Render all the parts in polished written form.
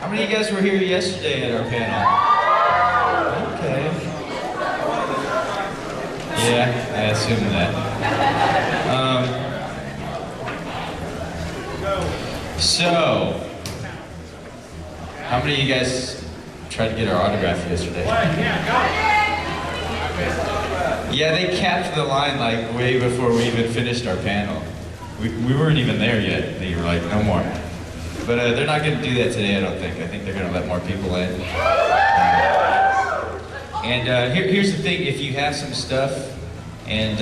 How many of you guys were here yesterday at our panel? Okay. Yeah, I assumed that. So, how many of you guys tried to get our autograph yesterday? Yeah, they capped the line like way before we even finished our panel. We weren't even there yet. They were like, no more. But they're not going to do that today, I don't think. I think they're going to let more people in. And here's the thing, if you have some stuff and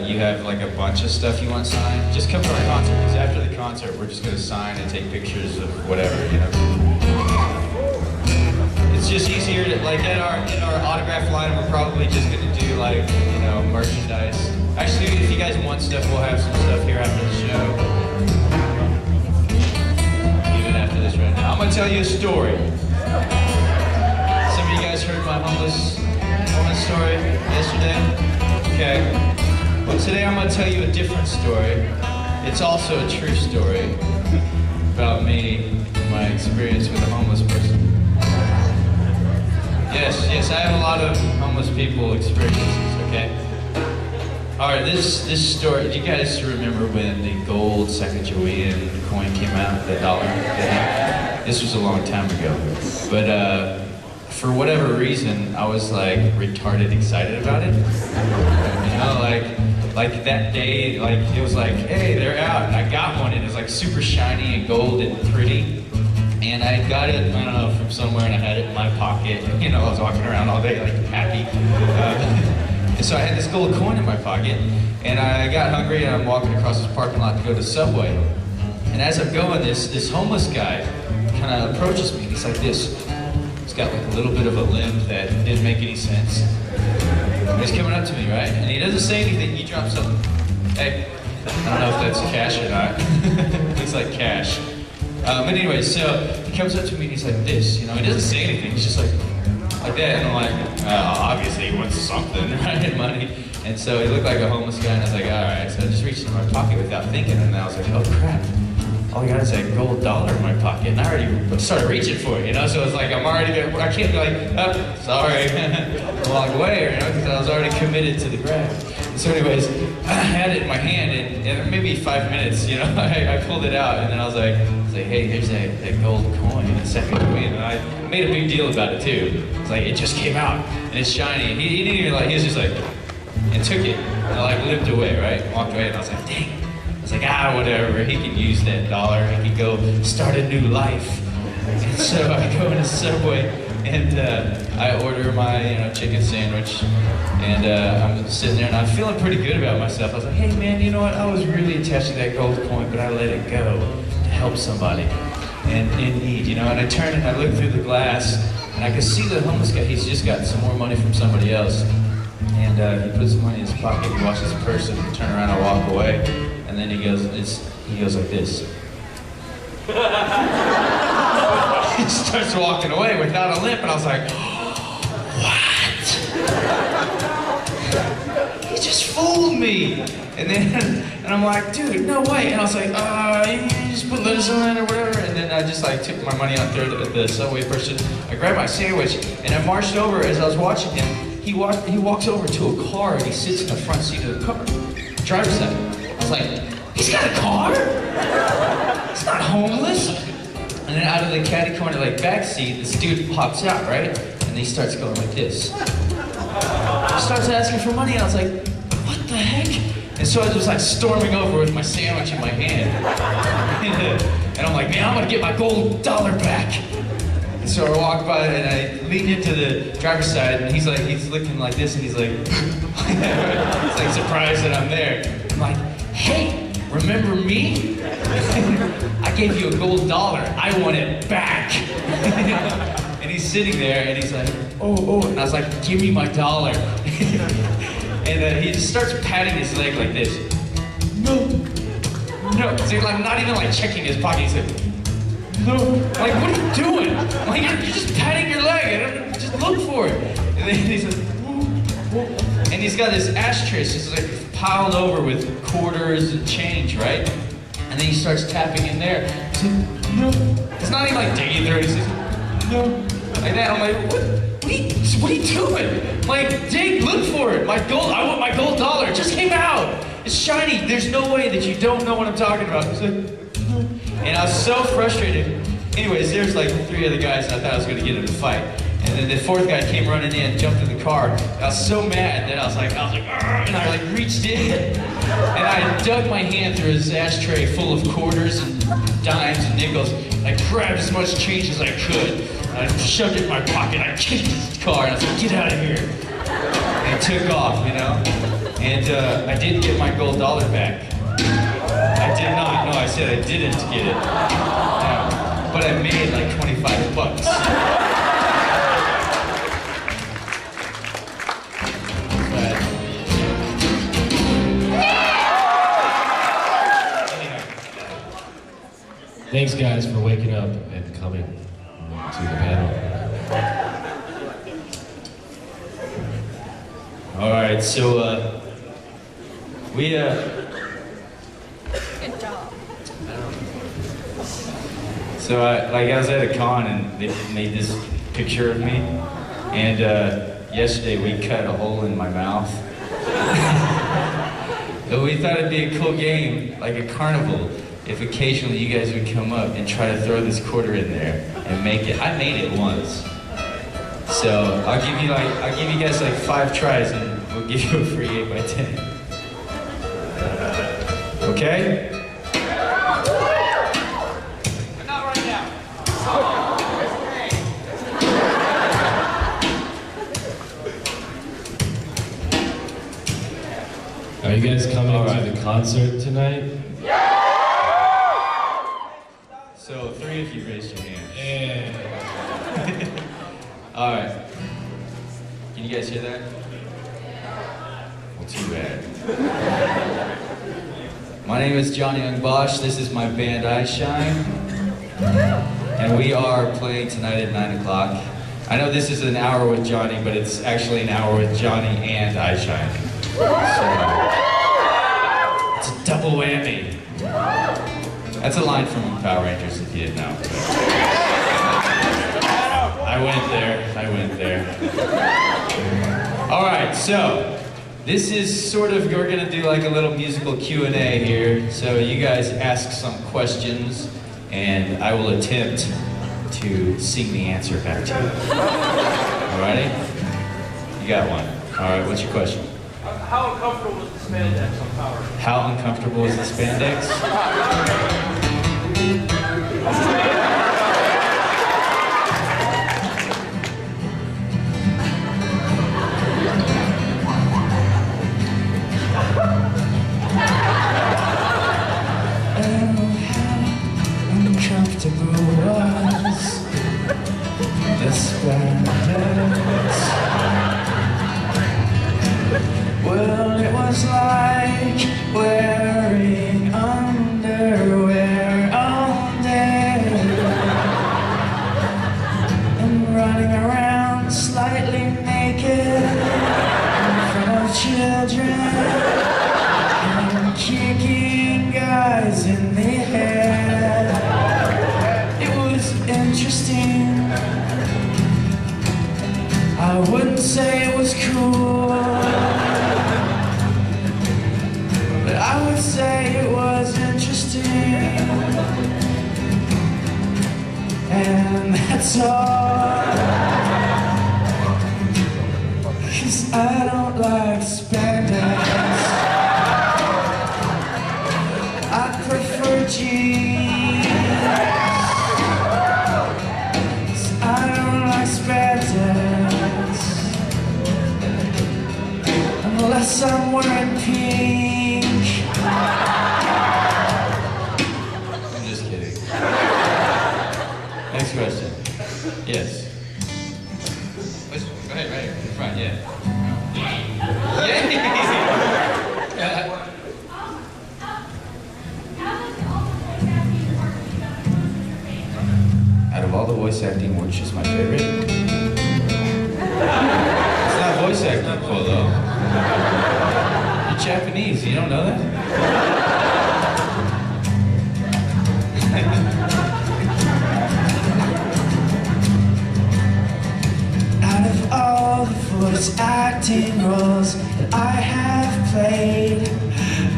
you have like a bunch of stuff you want signed, just come to our concert, because after the concert, we're just going to sign and take pictures of whatever, you know. It's just easier to, like in our autograph line, we're probably just going to do like, you know, merchandise. Actually, if you guys want stuff, we'll have some stuff here after the show. Even after this right now. I'm going to tell you a story. Some of you guys heard my homeless story yesterday? Okay. Well, today I'm going to tell you a different story. It's also a true story about me, my experience with a homeless person. Yes, I have a lot of homeless people experiences, okay? Alright, this story, do you guys remember when the gold Sacagawean coin came out, the dollar? This was a long time ago. But for whatever reason, I was like retarded excited about it. You know, like that day, like it was like, hey, they're out, and I got one, and it was like super shiny and gold and pretty. And I got it, I don't know, from somewhere, and I had it in my pocket. You know, I was walking around all day like happy. And so I had this gold coin in my pocket, and I got hungry, and I'm walking across this parking lot to go to Subway. And as I'm going, this homeless guy kind of approaches me, and he's like this. He's got like a little bit of a limp that didn't make any sense. And he's coming up to me, right? And he doesn't say anything, he drops something. Hey, I don't know if that's cash or not. Looks like cash. But anyway, so he comes up to me and he's like this, you know, he doesn't say anything, he's just like that, and I'm like, obviously he wants something, right, money, and so he looked like a homeless guy, and I was like, alright, so I just reached into my pocket without thinking, and then I was like, oh crap, all I got is a gold dollar in my pocket, and I already started reaching for it, you know, so it's like, I can't be like, oh, sorry, walk away, you know, because I was already committed to the grab. So anyways, I had it in my hand, and maybe 5 minutes, you know, I pulled it out, and then I was like, hey, here's that gold coin, a Sacagawean, and I made a big deal about it too. It's like, it just came out, and it's shiny, and he didn't even like, he was just like, and took it, and I like lived away, right, walked away, and I was like, dang. I was like, whatever, he can use that dollar, he can go start a new life. And so I go into Subway, and I order my chicken sandwich, and I'm sitting there, and I'm feeling pretty good about myself. I was like, hey man, you know what, I was really attached to that gold coin, but I let it go to help somebody in need, you know, and I turn and I look through the glass, and I can see the homeless guy, he's just got some more money from somebody else, and he puts the money in his pocket, he washes his purse, and I turn around and walk away, and then he goes like this. He starts walking away without a limp, and I was like, what? He just fooled me. And I'm like, dude, no way. And I was like, you just put lettuce on it or whatever. And then I just like took my money out there to the Subway person. I grabbed my sandwich, and I marched over. As I was watching him, he walks over to a car, and he sits in the front seat of the car, driver's side. I was like, he's got a car? He's not homeless. And then out of the caddy corner, like back seat, this dude pops out, right? And he starts going like this. He starts asking for money, and I was like, what the heck? And so I was just like storming over with my sandwich in my hand. And I'm like, man, I'm gonna get my gold dollar back. And so I walk by, and I lean into the driver's side, and he's looking like this, and he's like, he's like surprised that I'm there. I'm like, hey, remember me? I gave you a gold dollar. I want it back. And he's sitting there, and he's like, oh. And I was like, give me my dollar. And he just starts patting his leg like this. No. So like not even like checking his pocket. He's like, no. Like, what are you doing? Like, you're just patting your leg. Just look for it. And then he's like, whoa. And he's got this ashtray, so it's like piled over with quarters and change, right? And then he starts tapping in there. He's like, no. It's not even like digging through it. He says, no, like that. I'm like, what are you doing? I'm like, Jake, look for it. I want my gold dollar. It just came out. It's shiny. There's no way that you don't know what I'm talking about. He's like, and I was so frustrated. Anyways, there's like 3 other guys, and I thought I was going to get in a fight. And then the 4th guy came running in, jumped in the car. I was so mad that I was like, and I like reached in, and I dug my hand through his ashtray full of quarters and dimes and nickels. I grabbed as much change as I could. I shoved it in my pocket. I kicked his car, and I was like, get out of here. And I took off, you know. And I didn't get my gold dollar back. I did not. No, I said I didn't get it. But I made like 25 bucks. Thanks, guys, for waking up and coming to the panel. All right, so we Good job. So I was at a con and they made this picture of me, and yesterday we cut a hole in my mouth. But we thought it'd be a cool game, like a carnival, if occasionally you guys would come up and try to throw this quarter in there and make it. I made it once. So I'll give you guys like 5 tries and we'll give you a free 8x10. Okay? Not right now. Are you guys coming to the concert tonight? So 3 of you raised your hands. Yeah. All right. Can you guys hear that? Well, too bad. My name is Yong Bosch. This is my band Eyeshine. And we are playing tonight at 9 o'clock. I know this is an hour with Johnny, but it's actually an hour with Johnny and Eyeshine. So, it's a double whammy. That's a line from Power Rangers, if you didn't know. I went there. All right, so this is sort of, we're gonna do like a little musical Q&A here. So you guys ask some questions, and I will attempt to sing the answer back to you. All righty? You got one. All right, what's your question? How uncomfortable was the spandex on Power? How uncomfortable is the spandex? Uncomfortable was the spandex. Well, it was like wearing underwear all day and running around slightly naked in front of children and kicking guys in the head. It was interesting. I wouldn't say it was cool, but I would say it was interesting. And that's all, 'cause I don't like spandex. I prefer jeans. 'Cause I don't like spandex unless I'm wearing pink. I'm just kidding. Next question. Yes. Go ahead, right here, in front, yeah. Yay! Out of all the voice acting, which is my favorite? It's not voice acting, Polo. You're Japanese, you don't know that? was acting roles that I have played.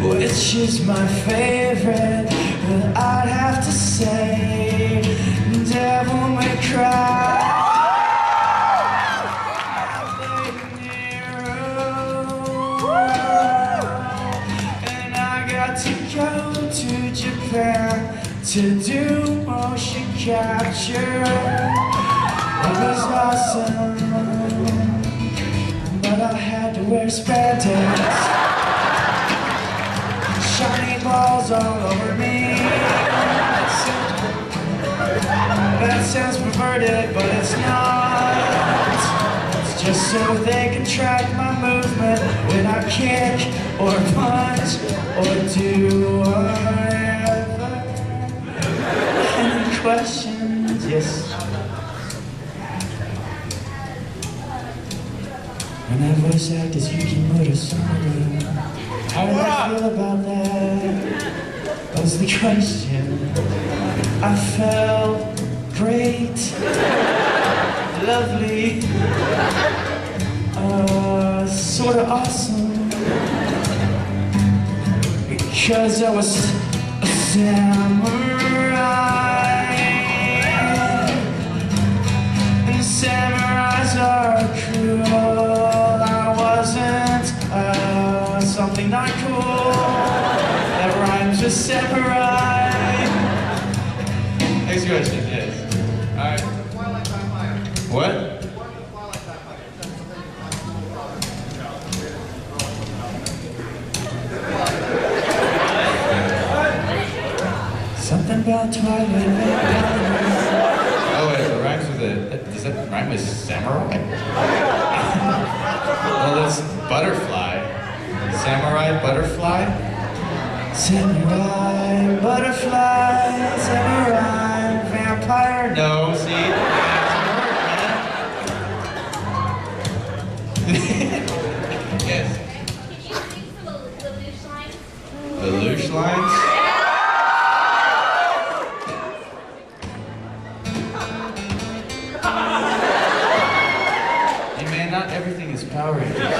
Which is my favorite? But I'd have to say, Devil May Cry. And I got to go to Japan to do motion capture. It was awesome, but I had to wear spandex. Shiny balls all over me. That sounds perverted, but it's not. It's just so they can track my movement when I kick or punch or do whatever. Any questions? Yes. When I voice act as Yukimoto Samurai, how did I feel about that? Was the question. I felt great, lovely, sorta awesome, because I was a samurai, and samurais are cruel. I wasn't something not cool that rhymes with samurai. Next question, yes. Alright. What? Something about Twilight. Oh wait, it rhymes with a... Does that rhyme with samurai? Well, that's butterfly. Samurai butterfly? Samurai butterfly, samurai vampire. No, see? Yes. Can you sing some Lelouch lines? Lelouch lines? Hey man, not everything is Power Rangers.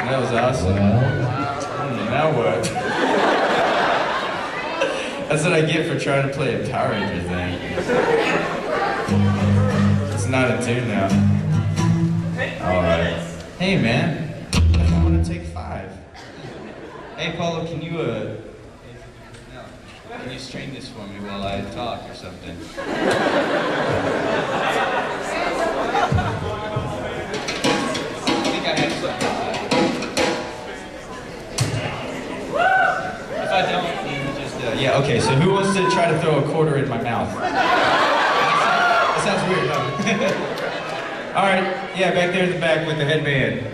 That was awesome. Now what? That's what I get for trying to play a Power Ranger thing. It's not a tune now. Alright. Hey man, I want to take 5. Hey Paulo, can you string this for me while I talk or something? I think I have something. If I don't, you just, yeah, okay, so who wants to try to throw a quarter in my mouth? That sounds weird, huh? All right, yeah, back there in the back with the headband.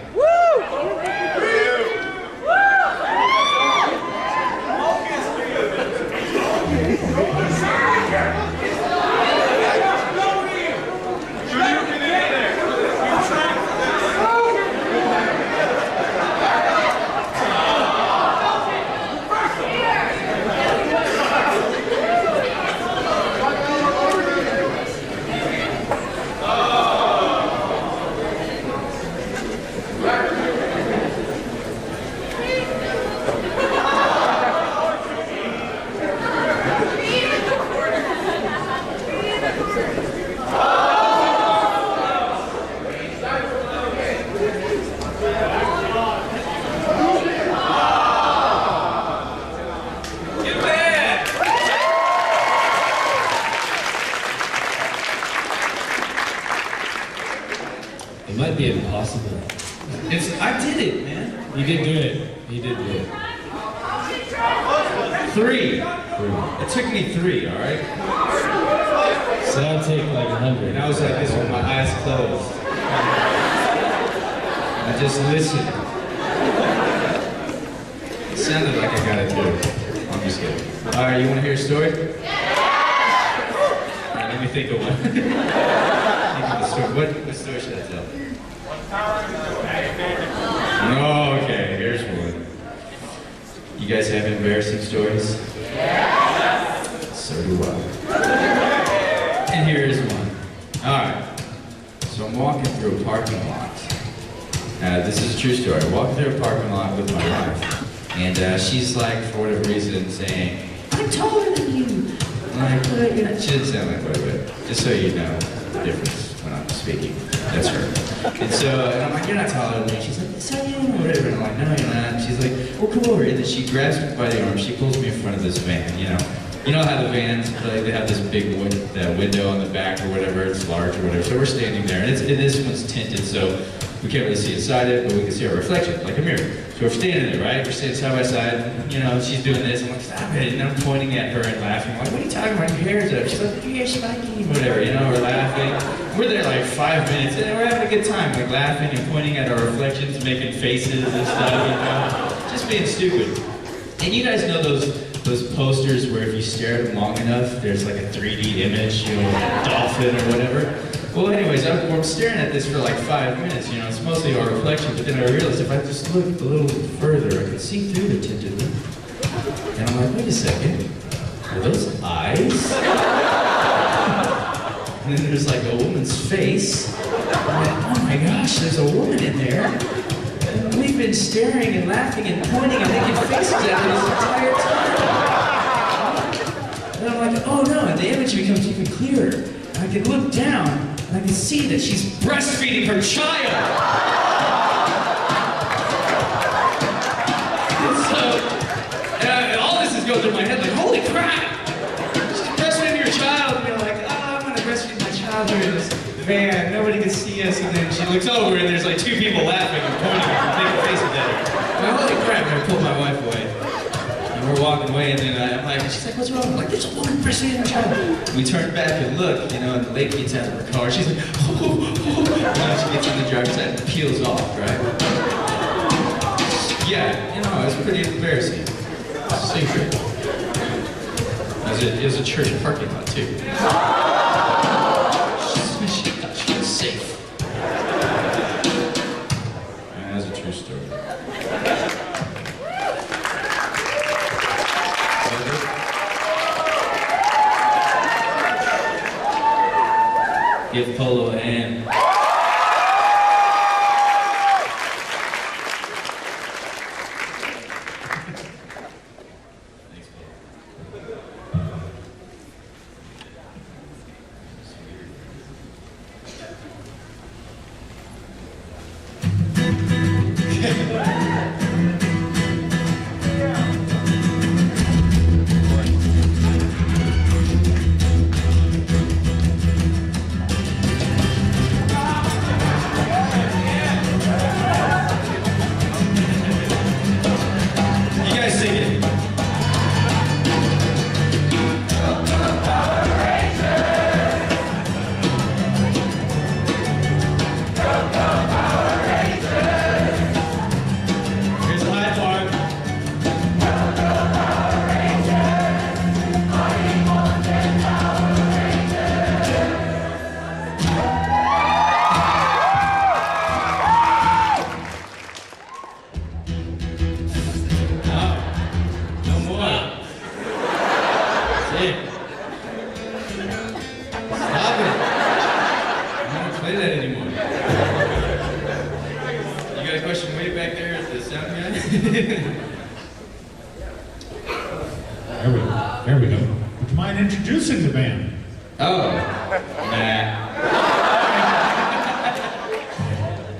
It might be impossible. I did it, man. You did do it. You did do it. 3. It took me 3, all right? So that'd take like 100. And I was like this with my eyes closed. I just listened. It sounded like I got it too. I'm just kidding. All right, you want to hear a story? All right, let me think. think of one. Think of the story. What story should I tell? Oh, okay, here's one. You guys have embarrassing stories? So do I. And here is one. Alright. So I'm walking through a parking lot. This is a true story. Walking through a parking lot with my wife. And she's like, for whatever reason, saying, I'm taller than you. I'm like, well, you know, she didn't sound like that, but just so you know the difference when I'm speaking. That's her. And so, and I'm like, you're not taller than me. She's like, yes, I am, or whatever. And I'm like, no, you're not. And she's like, well, come over. And then she grabs me by the arm. She pulls me in front of this van, you know. You know how the vans, like, they have this big window on the back or whatever, it's large or whatever. So we're standing there, and this one's tinted, so we can't really see inside it, but we can see our reflection, like a mirror. So we're standing there, right? We're standing side by side, you know, she's doing this, I'm like, stop it, and I'm pointing at her and laughing. I'm like, what are you talking about? Your hair's up. She's like, your hair's spiky, whatever, you know, we're laughing. We're there like 5 minutes, and we're having a good time, like laughing and pointing at our reflections, making faces and stuff, you know, just being stupid. And you guys know those posters where if you stare at them long enough, there's like a 3D image, you know, a dolphin or whatever. Well, anyways, I'm staring at this for like 5 minutes, you know, it's mostly our reflection, but then I realized if I just looked a little further, I could see through the tinted loop. And I'm like, wait a second, are those eyes? And then there's like a woman's face. I'm like, oh my gosh, there's a woman in there. And we've been staring and laughing and pointing and making faces at her this entire time. And I'm like, oh no, and the image becomes even clearer. And I can look down, and I can see that she's breastfeeding her child. And so, and all this is going through my head, like, holy crap! She's breastfeeding your child, and you're like, oh, I'm gonna breastfeed my child here in this van, nobody can see us, and then she looks over, and there's like 2 people laughing and pointing and making faces at her. I'm like, holy crap, and I pulled my wife away. We're walking away, and then I'm like, she's like, what's wrong? I'm like, there's a woman breastfeeding her child. We turn back and look, you know, and the lady gets out of her car. She's like, oh, oh, oh. And then she gets in the driver's side and peels off, right? Yeah, you know, it was pretty embarrassing. Secret. It was a church parking lot, too. She thought she was safe. And that's a true story. Give Polo a hand. Thanks, Polo. There we go. Would you mind introducing the band? Oh, nah.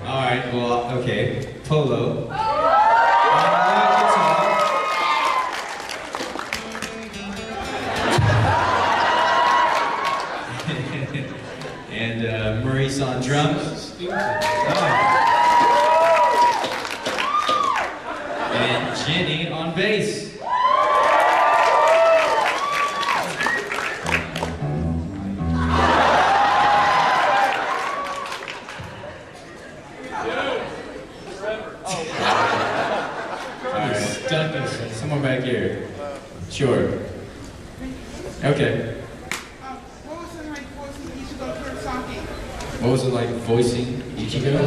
All right, well, okay. Polo. And Maurice on drums. And Jenny on bass. Someone back here. Sure. Okay. What was the night course What was it like voicing Ichigo?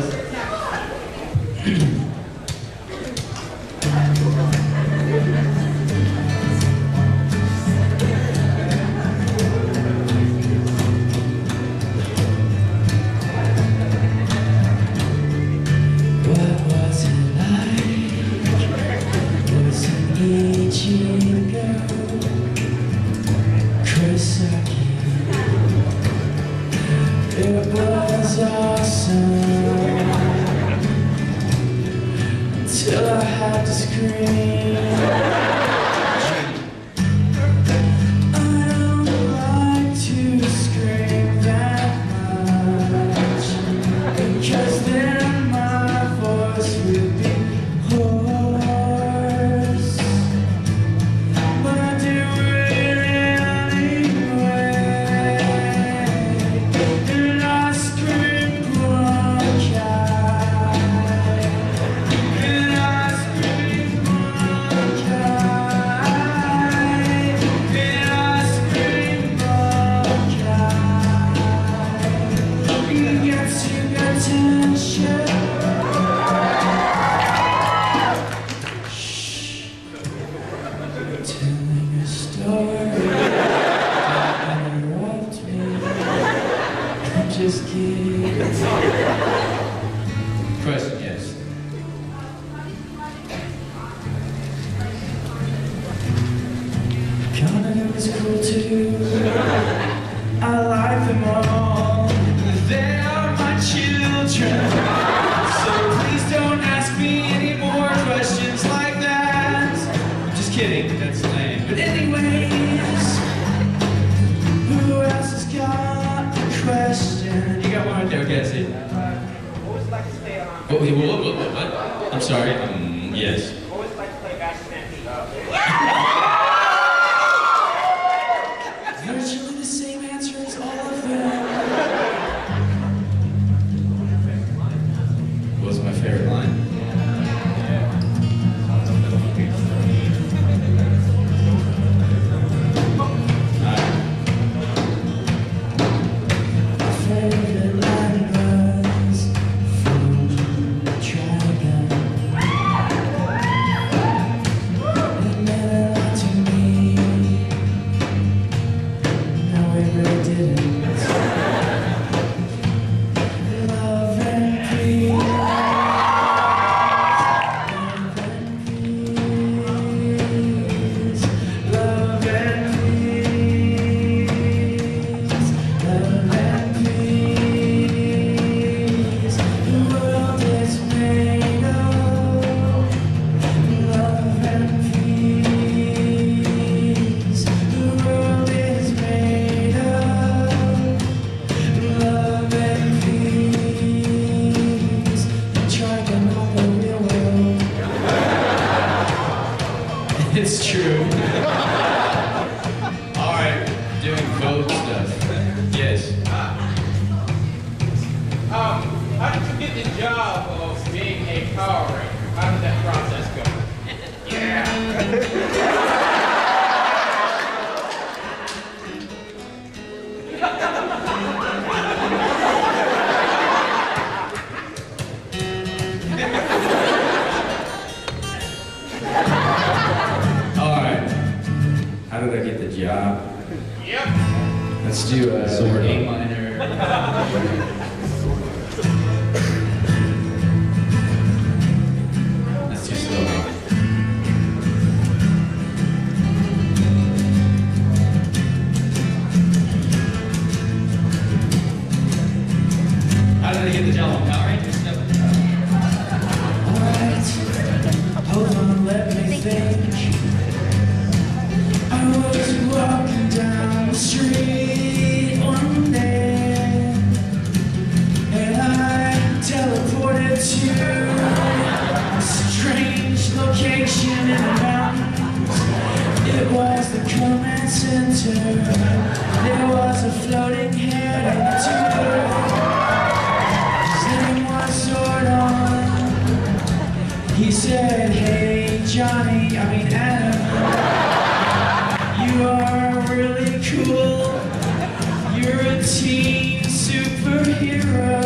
It was awesome till I had to scream. I don't like to scream that much because then my voice would be hoarse. But I do it anyway. And I scream bronchi. And I scream bronchi. And I scream bronchi. It gets your attention. Telling a story that interrupt me. I'm just kidding. Question, yes. Conan was cool too. I like them all. They are my children. So please don't ask me any more questions like that. I'm just kidding, that's lame. But anyways, who else has got a question? You got one right there, okay, I see it. Always like to stay on. What? I'm sorry, yes. Always like to play basketball. Virtually the same answer as all of them. What was my favorite line? My favorite line was from Dragon. It meant a lot to me. No, it really didn't. Love and peace. Love and peace. Love and peace. The world is made of love and peace. The world is made of love and peace. The dragon of the real world. It's true. Alright, doing code stuff. Yes. How did you get the job of being a Power Ranger? How did that process go? Alright. How did I get the job? Yep. Let's do a Sort of. A minor. That's too slow. How did I get the job on Power Rangers? Alright, hold on, let me think. I was walking down the street one day, and I teleported to a strange location in the mountains. It was the command center. There was a floating head and a tutor. His name was Zordon. He said, hey Johnny, Adam, you are really cool. You're a teen superhero.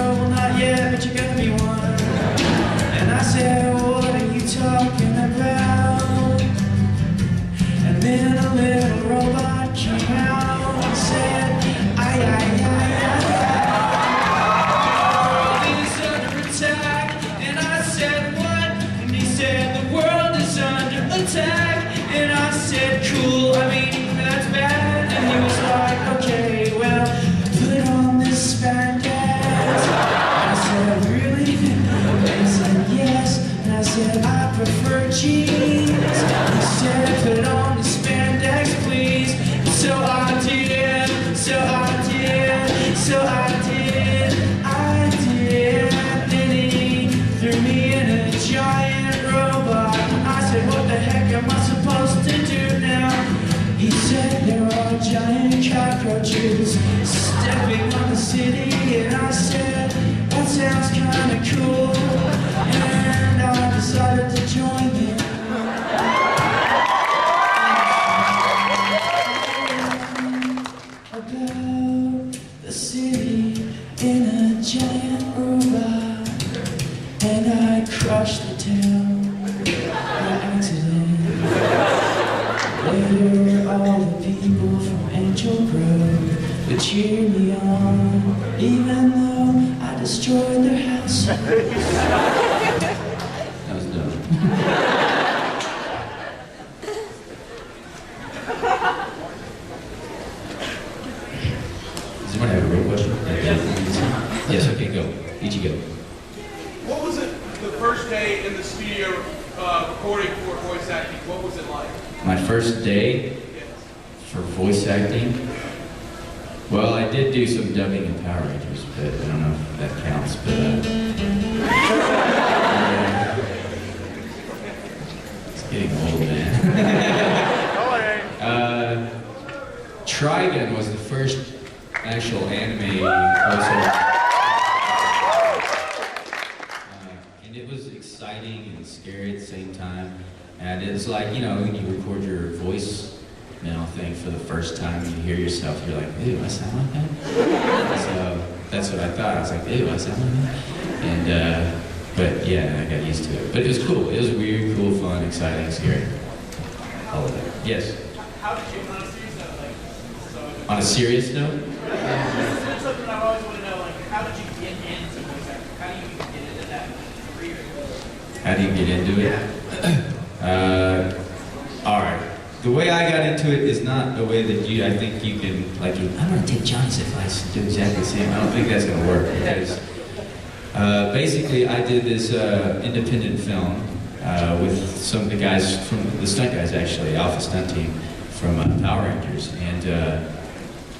said, cool, I mean, that's bad. And he was like, okay, well, put on this spandex. I said, really? And he said, yes. And I said, I prefer jeans. He said, put on the spandex, please. So I did, so I did, so I did, I did. Then he threw me in a giant robot. I said, what the heck am I supposed to do now? He said, there are giant cockroaches stepping on the city. And I said, that sounds kinda cool. And I decided to join them. About the city in a giant robot. And I crushed the town by accident. Later, all the people from Angel Grove would cheer me on, even though I destroyed their house. That was dumb. Does anyone have a real question? Yes, okay, go. Each you go. What was it the first day in the studio recording for voice acting? What was it like? My first day Yes. for voice acting? Well, I did do some dubbing in Power Rangers, but I don't know if that counts, but it's getting old, man. Trigun was the first actual anime voiceover. And it was exciting and scary at the same time. And it's like, you know, when you record your voice thing for the first time, you hear yourself, you're like, ew, I sound like that? So that's what I thought. I was like, ew, I sound like that? And, but yeah, I got used to it. But it was cool. It was weird, cool, fun, exciting, scary. All of that. Yes? How did you, On a serious note? That's something I've always wanted to know, like, how did you get into voice acting? How do you get into that career? How do you get into it? All right. The way I got into it is not the way that I think you can, like, I'm gonna take Johnny's advice and do exactly the same. I don't think that's gonna work because basically I did this independent film with some of the guys from the stunt guys actually, Alpha Stunt Team from Power Rangers,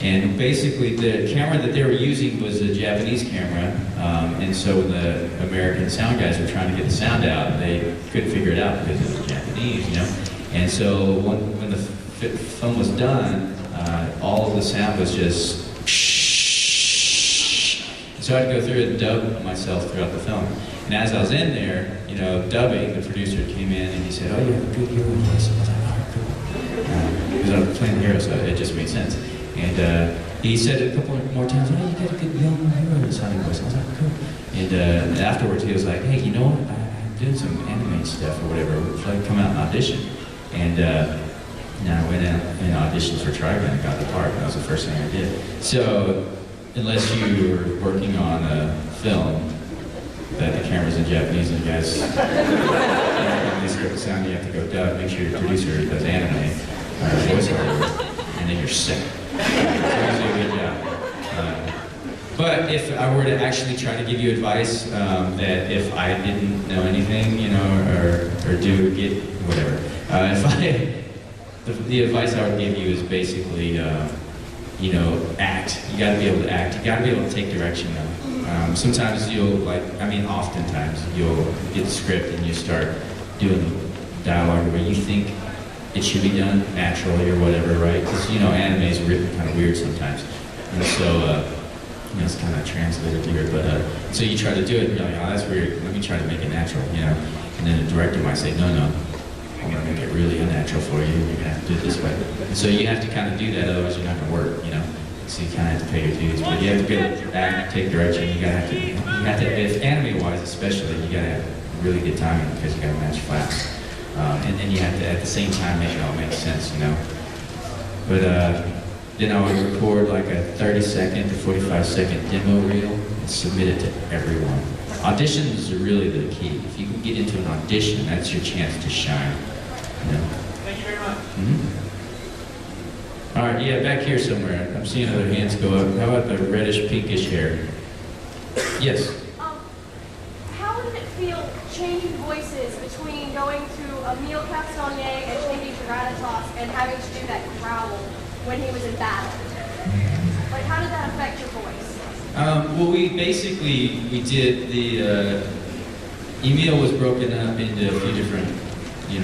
and basically the camera that they were using was a Japanese camera, and so when the American sound guys were trying to get the sound out, they couldn't figure it out because it was Japanese, you know. And so when the film was done, all of the sound was just so I had to go through it and dub myself throughout the film. And as I was in there, you know, dubbing, the producer came in and he said, "Oh, you have a good hero voice." I was like, "Oh, cool." Because I was playing the hero, so it just made sense. And he said it a couple more times, "Oh, you got a good young hero sounding voice." I was like, "Cool." And afterwards, he was like, "Hey, you know what? I'm doing some anime stuff or whatever. Would you like to come out and audition?" And I went out and auditioned for Trigun and got the part. That was the first thing I did. So, unless you were working on a film that the camera's in Japanese and you guys they script the sound, you have to go dub, make sure your producer does anime, voiceover, and then you're sick. So you do a good job. But if I were to actually try to give you advice, that if I didn't know anything, you know, or get whatever, the advice I would give you is basically, you know, act. You got to be able to act. You got to be able to take direction. Sometimes oftentimes you'll get the script and you start doing dialogue where you think it should be done naturally or whatever, right? Because, you know, anime is written kind of weird sometimes. And so, you know, it's kind of translated weird, but, so you try to do it and you're like, oh, that's weird, let me try to make it natural, you know? And then the director might say, no, I'm gonna make it really unnatural for you, you're gonna have to do it this way. And so you have to kind of do that, otherwise you're not gonna work, you know? So you kind of have to pay your dues, but you have to be able to act, take direction, you have to, if anime-wise especially, you gotta have really good timing because you gotta match flaps. And then you have to, at the same time, make it all make sense, you know? But, then I would record like a 30-second to 45-second demo reel and submit it to everyone. Auditions are really the key. If you can get into an audition, that's your chance to shine, you know? Thank you very much. All right, yeah, back here somewhere. I'm seeing other hands go up. How about the reddish pinkish hair? Yes. How did it feel changing voices between going to a meal castagne and changing to Granatos and having to do that growl when he was in battle? Like, how did that affect your voice? Well, we did the, Emil was broken up into a few different,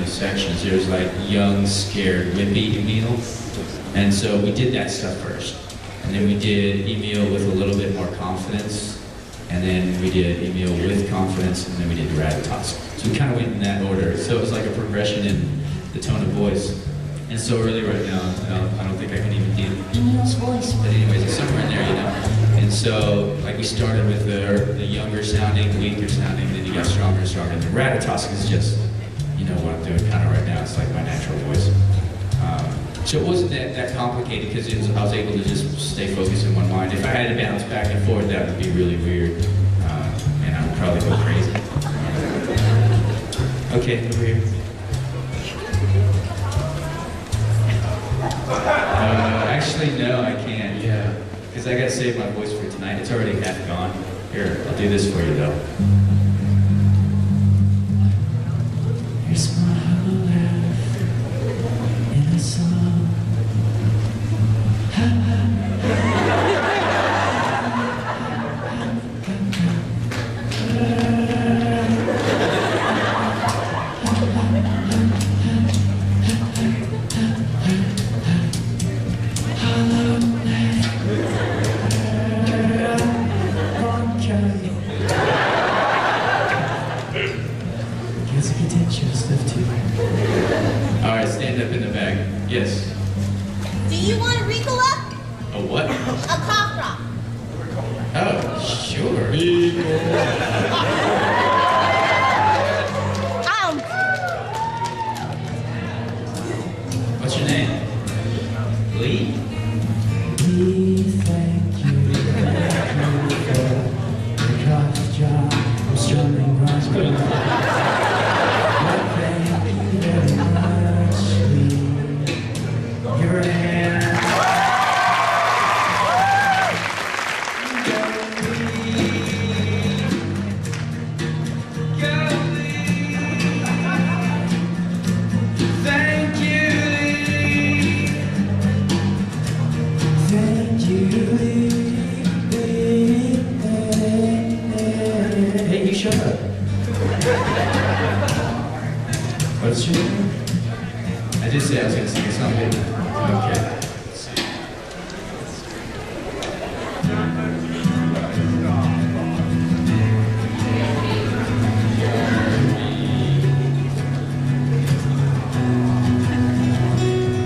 sections. There was like young, scared, wimpy Emil. And so we did that stuff first. And then we did Emil with a little bit more confidence. And then we did Emil with confidence, and then we did Granatos. So we kind of went in that order. So it was like a progression in the tone of voice. And it's so early right now, I don't think I can even do Emil's voice. But anyways, it's somewhere in there, And so, like, we started with the younger sounding, weaker sounding, then you got stronger and stronger. And the Granatos is just, what I'm doing kind of right now. It's like my natural voice. So it wasn't that complicated because I was able to just stay focused in one mind. If I had to bounce back and forth, that would be really weird. And I would probably go crazy. Okay, over here. Actually, no, I can't. Yeah, because I gotta save my voice for tonight. It's already half gone. Here, I'll do this for you though. Here's my whole life in a song. All right, stand up in the back. Yes. Do you want a Ricola? A what? A cough drop. Oh, sure. What's your name? Lee? Lee, thank you for the coffee job. I'm struggling right your hand. Thank you, Lee. Thank you, Lee. Hey, you shut up. What's your name? I did say I was going to sing a song, didn't I? Okay.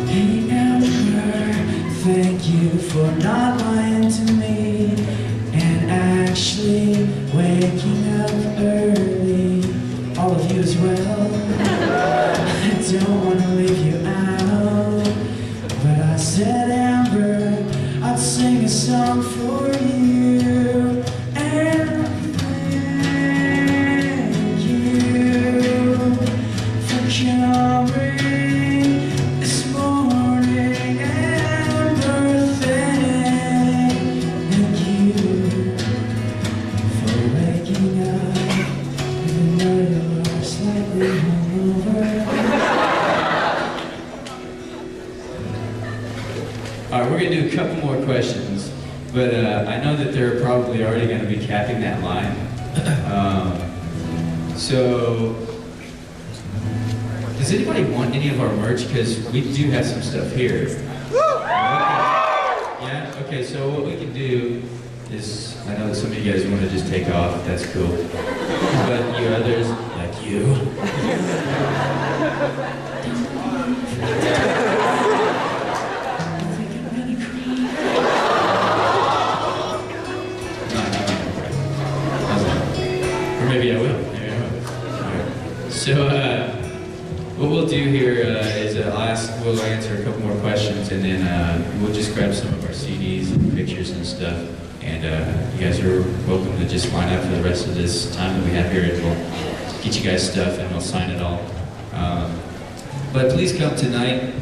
Hey, Amber, thank you for not lying to me and actually waking up early. All of you as well. I don't want to leave you out, but I said, Amber, I'd sing a song for you, and thank you for coming this morning, Amber, thank you for waking up, even though you're slightly hungover. All right, we're going to do a couple more questions, but I know that they're probably already going to be capping that line. So, does anybody want any of our merch? Because we do have some stuff here. Yeah? Okay, so what we can do is, I know that some of you guys want to just take off. That's cool. But you others, like you. Or maybe I will. Maybe I will. Right. So, what we'll do here is we'll answer a couple more questions, and then we'll just grab some of our CDs and pictures and stuff. And you guys are welcome to just line up for the rest of this time that we have here, and we'll get you guys stuff and we'll sign it all. But please come tonight.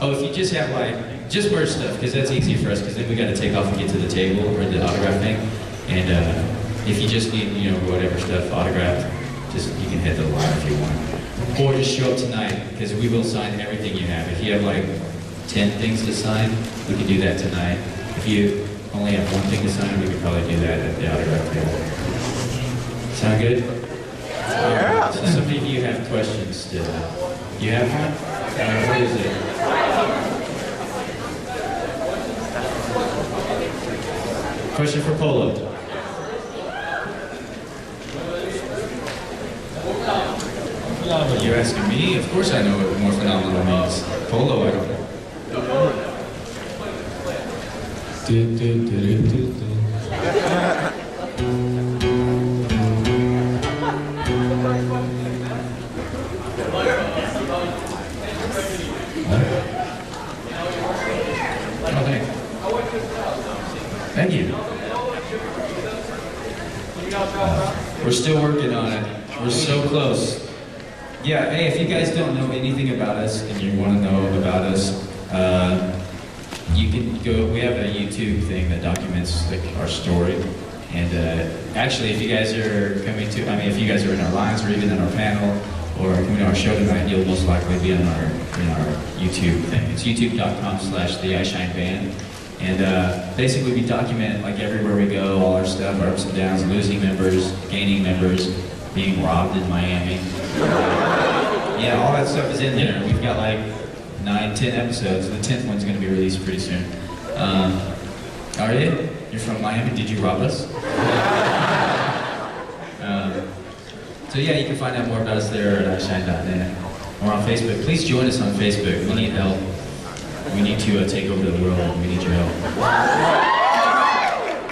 Oh, if you just have like, just merch stuff, because that's easy for us, because then we got to take off and get to the table or the autograph thing. And if you just need, you know, whatever stuff autographed, just you can head to the line if you want. Or just show up tonight, because we will sign everything you have. If you have like 10 things to sign, we can do that tonight. If you only have one thing to sign, we could probably do that at the autograph table. Sound good? Yeah. So some of you have questions still. You have one? What is it? Question for Polo. You're asking me? Of course I know what more phenomenal means. Polo, I don't know. Thank you. We're still working on it. We're so close. Yeah, hey, if you guys don't know anything about us and you want to know about us, you can go, we have a YouTube thing that documents like our story. And actually, if you guys are coming to, I mean, if you guys are in our lines or even in our panel or coming to our show tonight, you'll most likely be on our YouTube thing. It's youtube.com/the Eyeshine Band. And basically we document like everywhere we go, all our stuff, our ups and downs, losing members, gaining members, being robbed in Miami. Yeah, all that stuff is in there. We've got like 9, 10 episodes. The 10th one's gonna be released pretty soon. Are you? You're from Miami, did you rob us? So yeah, you can find out more about us there at eyeshine.net. Or on Facebook. Please join us on Facebook. We need help. We need to take over the world. We need your help.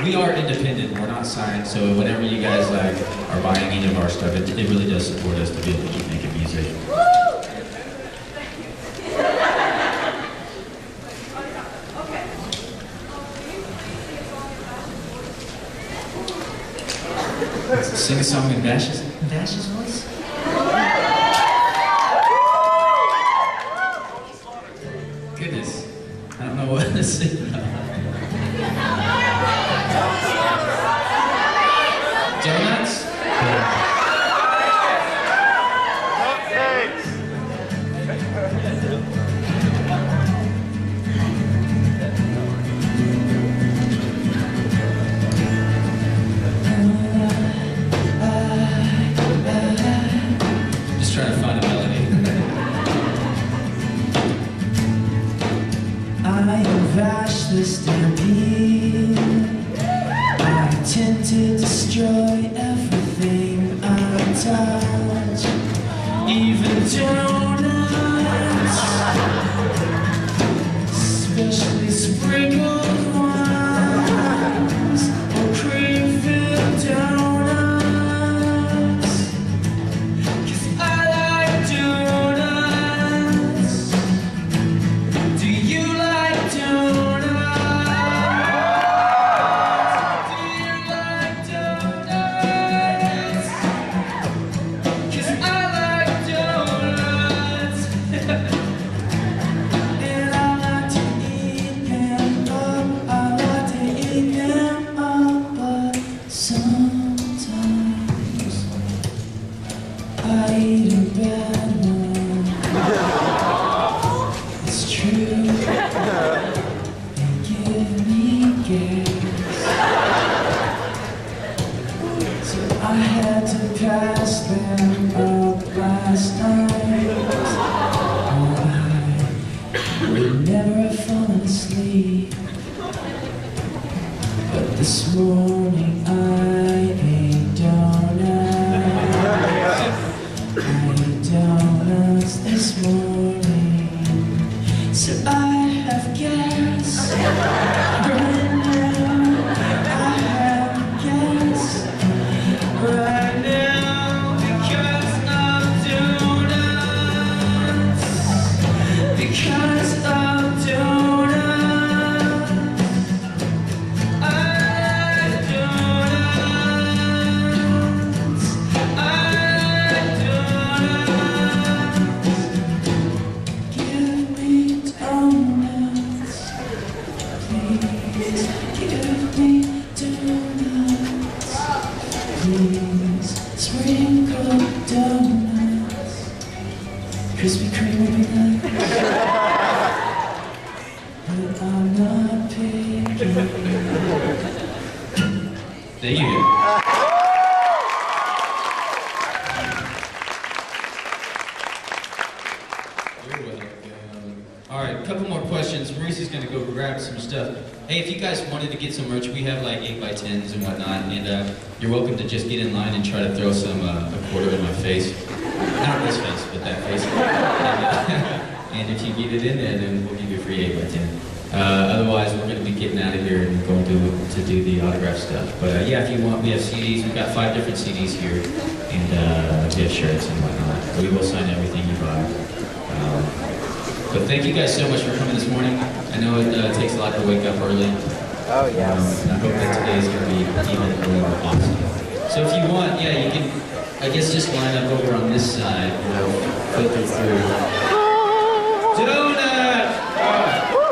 We are independent. We're not signed. So whenever you guys like are buying any of our stuff, it really does support us to be able to keep making music. Sing a song in Bash's voice? Goodness, I don't know what to sing. Donuts? Just trying to find a melody. I have vashed the stampede. I tend to destroy everything I touch, even donuts, especially sprinkled ones or cream-filled donuts. 'Cause I like donuts. Do you like donuts? Do you like donuts? 'Cause I like donuts. And I like to eat them up. I like to eat them up. But sometimes I eat a bad one. It's true. They give me gas. So I had to pass them up last night. I would never have fallen asleep. But this morning I ate donuts. I ate donuts this morning. So I have gas right now. I have gas right now because of donuts. Because of donuts. I like donuts. I like donuts. All right, a couple more questions. Maurice is going to go grab some stuff. Hey, if you guys wanted to get some merch, we have like 8x10s and whatnot, and you're welcome to just get in line and try to throw some a quarter in my face. Not this face, but that face. And if you get it in there, then we'll give you a free 8x10. Otherwise, we're going to be getting out of here and going to do the autograph stuff. But yeah, if you want, we have CDs. We've got 5 different CDs here, and we have shirts and whatnot. We will sign everything you buy. But thank you guys so much for coming this morning. I know it takes a lot to wake up early. Oh, yes. And I hope that today is going to be even a little more awesome. So if you want, yeah, you can, I guess, just line up over on this side, filter through. Donut!